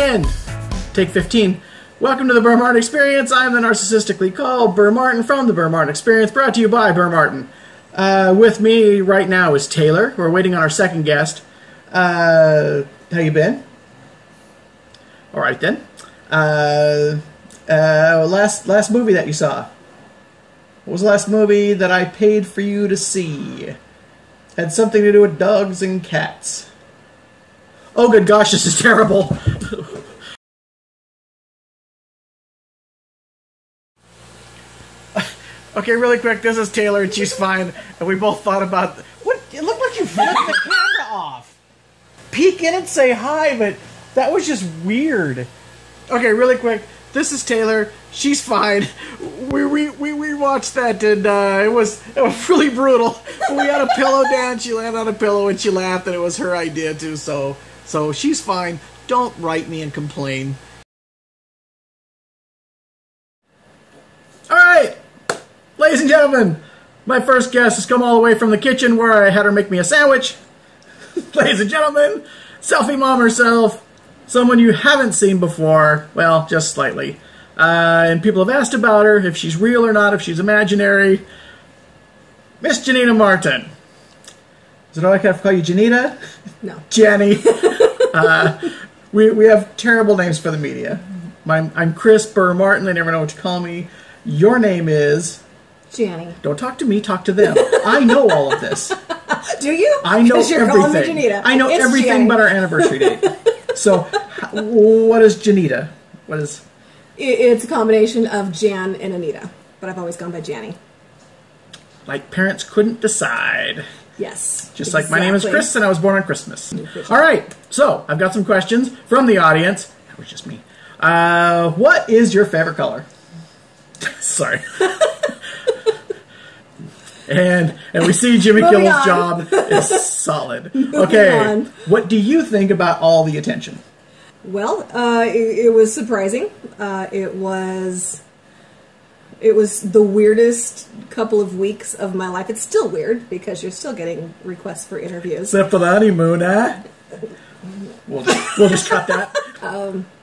10. Take 15. Welcome to the Burr Martin Experience. I'm the narcissistically called Burr Martin from the Burr Martin Experience, brought to you by Burr Martin. With me right now is Taylor. We're waiting on our second guest. How you been? All right then. Last movie that you saw. What was the last movie that I paid for you to see? Had something to do with dogs and cats. Oh, good gosh, this is terrible. Okay, really quick, this is Taylor, and she's fine. And we both thought about... What? It looked like you flipped the camera off. Peek in and say hi, but that was just weird. Okay, really quick, this is Taylor. She's fine. We watched that, and it was really brutal. We had a pillow dance. She landed on a pillow, and she laughed, and it was her idea too. So she's fine. Don't write me and complain. All right. Ladies and gentlemen, my first guest has come all the way from the kitchen where I had her make me a sandwich. Ladies and gentlemen, Selfie Mom herself, someone you haven't seen before, well, just slightly. And people have asked about her, if she's real or not, if she's imaginary. Miss Janita Martin. Is it all right if I call you Janita? No. Jenny. We have terrible names for the media. I'm Chris Burr Martin. They never know what to call me. Your name is... Janny. Don't talk to me, talk to them. I know all of this. Do you? I know you're everything. Me Janita. I know it's everything Janny. but our anniversary date. So, what is Janita? What is... It's a combination of Jan and Anita, but I've always gone by Janny. Like parents couldn't decide. Yes. Just exactly. Like my name is Chris and I was born on Christmas. All right, so I've got some questions from the audience. That was just me. What is your favorite color? Sorry. And we see Jimmy Kimmel's job is solid. Okay, what do you think about all the attention? Well, it was surprising. It was the weirdest couple of weeks of my life. It's still weird because you're still getting requests for interviews. Except for the honeymoon, eh? We'll just cut that.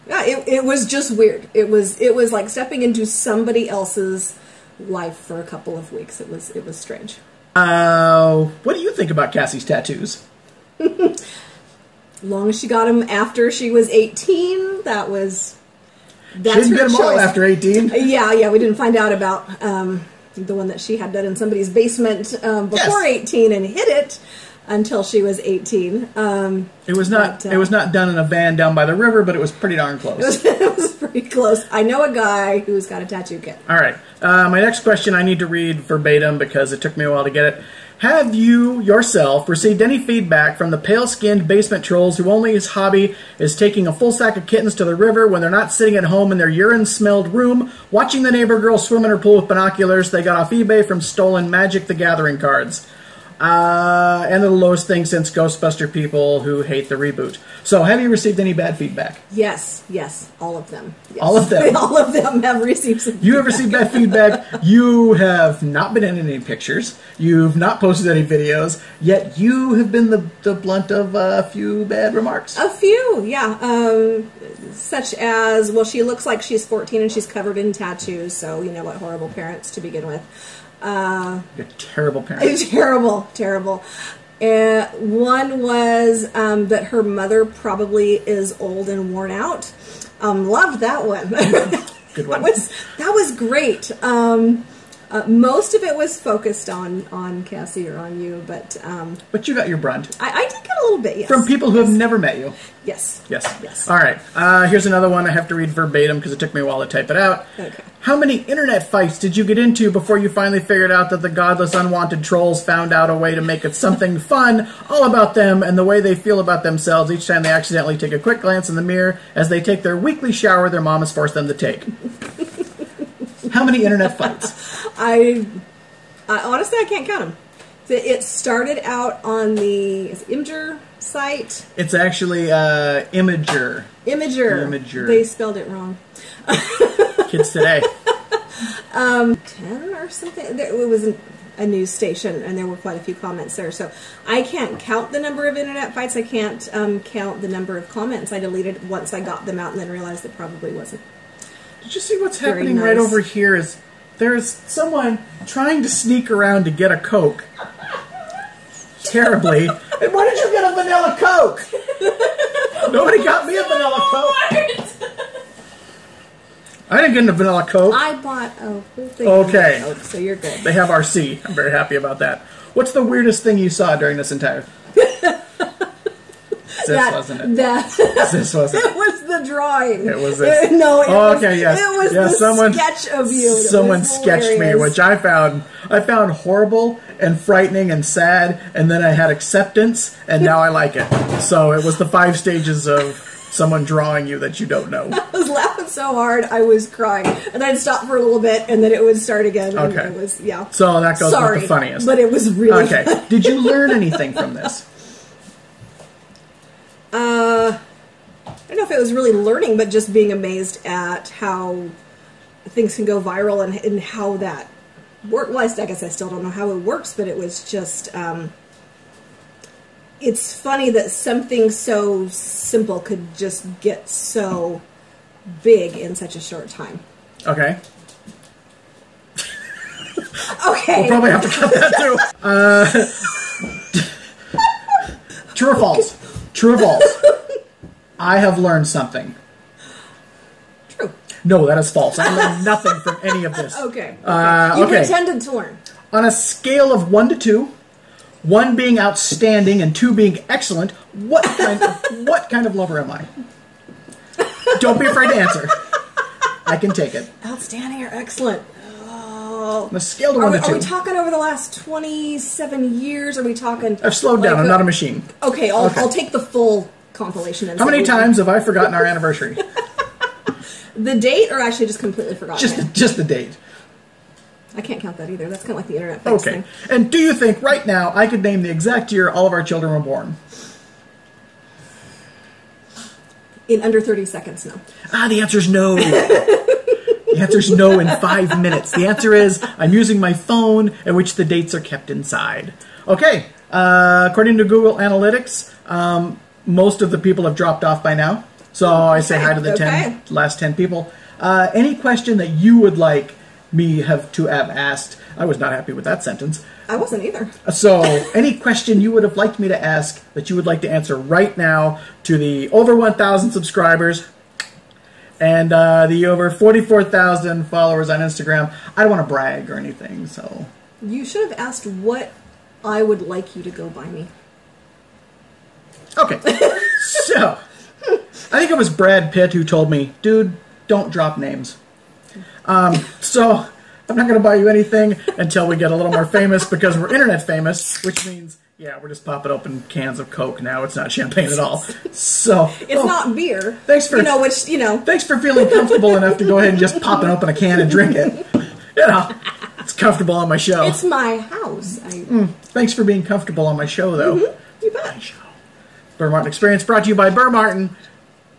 Yeah, it was just weird. It was like stepping into somebody else's life for a couple of weeks. It was strange. What do you think about Cassie's tattoos? Long as she got them after she was 18, that's she didn't get them all after 18. Yeah, we didn't find out about the one that she had done in somebody's basement before 18 and hid it until she was 18. It was not done in a van down by the river, but it was pretty darn close. It was pretty close. I know a guy who's got a tattoo kit. All right. My next question I need to read verbatim because it took me a while to get it. Have you, yourself, received any feedback from the pale-skinned basement trolls who only his hobby is taking a full sack of kittens to the river when they're not sitting at home in their urine-smelled room, watching the neighbor girl swim in her pool with binoculars they got off eBay from stolen Magic the Gathering cards? And the lowest thing since Ghostbuster people who hate the reboot. So, have you received any bad feedback? Yes, all of them. Yes. All of them? All of them have received some feedback. You have received bad feedback. You have not been in any pictures. You've not posted any videos. Yet you have been the blunt of a few bad remarks. A few, yeah. Such as, well, she looks like she's 14 and she's covered in tattoos, so you know what, horrible parents to begin with. You're terrible parents. Terrible. One was that her mother probably is old and worn out. Loved that one. Good one. That was great. Most of it was focused on Cassie or on you, but you got your brunt. I did get a little bit, yes. From people who have never met you. Yes. All right. Here's another one I have to read verbatim because it took me a while to type it out. Okay. How many internet fights did you get into before you finally figured out that the godless, unwanted trolls found out a way to make it something fun, all about them and the way they feel about themselves each time they accidentally take a quick glance in the mirror as they take their weekly shower their mom has forced them to take? How many internet fights? I honestly, I can't count them. It started out on the Imgur site. It's actually Imager. Imager. They spelled it wrong. Kids today. 10 or something. It was a news station, and there were quite a few comments there. So I can't count the number of internet fights. I can't count the number of comments I deleted once I got them out and then realized it probably wasn't. Did you see what's happening right over here? Is there's someone trying to sneak around to get a Coke. Terribly. And why did you get a vanilla Coke? Nobody got me a vanilla Coke. I didn't get a vanilla Coke. I bought a whole thing okay. of Coke, so you're good. They have RC. I'm very happy about that. What's the weirdest thing you saw during this entire... wasn't it? This wasn't it. was the drawing. It was this. Okay, yes. It was yeah, the sketch of you. Someone sketched me, which I found horrible and frightening and sad, and then I had acceptance, and now I like it. So it was the 5 stages of someone drawing you that you don't know. I was laughing so hard, I was crying. And then I'd stop for a little bit, and then it would start again. And okay. It was, yeah. So that goes with the funniest. But it was really okay. funny. Did you learn anything from this? I don't know if it was really learning, but just being amazed at how things can go viral and how that works. Well, I guess I still don't know how it works, but it was just, it's funny that something so simple could just get so big in such a short time. Okay. Okay. We'll probably have to cut that too. True or false? True or false? I have learned something. True. No, that is false. I learned nothing from any of this. Okay. You pretended to learn. On a scale of 1 to 2, 1 being outstanding and 2 being excellent, what kind of lover am I? Don't be afraid to answer. I can take it. Outstanding or excellent? On a scale of 1 to 2. Are we talking over the last 27 years? Are we talking... I've slowed down. I'm not a machine. Okay, I'll take the full compilation. How many times have I forgotten our anniversary? The date, or actually just completely forgotten Just the date. I can't count that either. That's kind of like the internet thing. Okay. And do you think right now I could name the exact year all of our children were born? In under 30 seconds, no. The answer is no. The answer is no in 5 minutes. The answer is I'm using my phone in which the dates are kept inside. Okay. According to Google Analytics, most of the people have dropped off by now. So I say hi to the last 10 people. Any question that you would like me to have asked? I was not happy with that sentence. I wasn't either. So any question you would have liked me to ask that you would like to answer right now to the over 1,000 subscribers and the over 44,000 followers on Instagram. I don't want to brag or anything, so... You should have asked what I would like you to go buy me. Okay. So, I think it was Brad Pitt who told me, dude, don't drop names. So, I'm not going to buy you anything until we get a little more famous because we're internet famous, which means, yeah, we're just popping open cans of Coke now. It's not champagne at all. So it's not beer. Thanks for Thanks for feeling comfortable enough to go ahead and just pop it open a can and drink it. It's comfortable on my show. It's my house. Thanks for being comfortable on my show, though. Mm-hmm. You bet. My show. Burr Martin Experience brought to you by Burr Martin.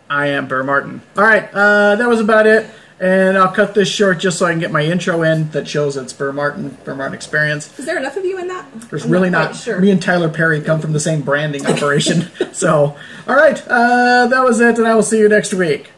I am Burr Martin. All right, that was about it. And I'll cut this short just so I can get my intro in that shows it's Burr Martin Experience. Is there enough of you in that? There's really not. Sure. Me and Tyler Perry come from the same branding operation. So, all right, that was it, and I will see you next week.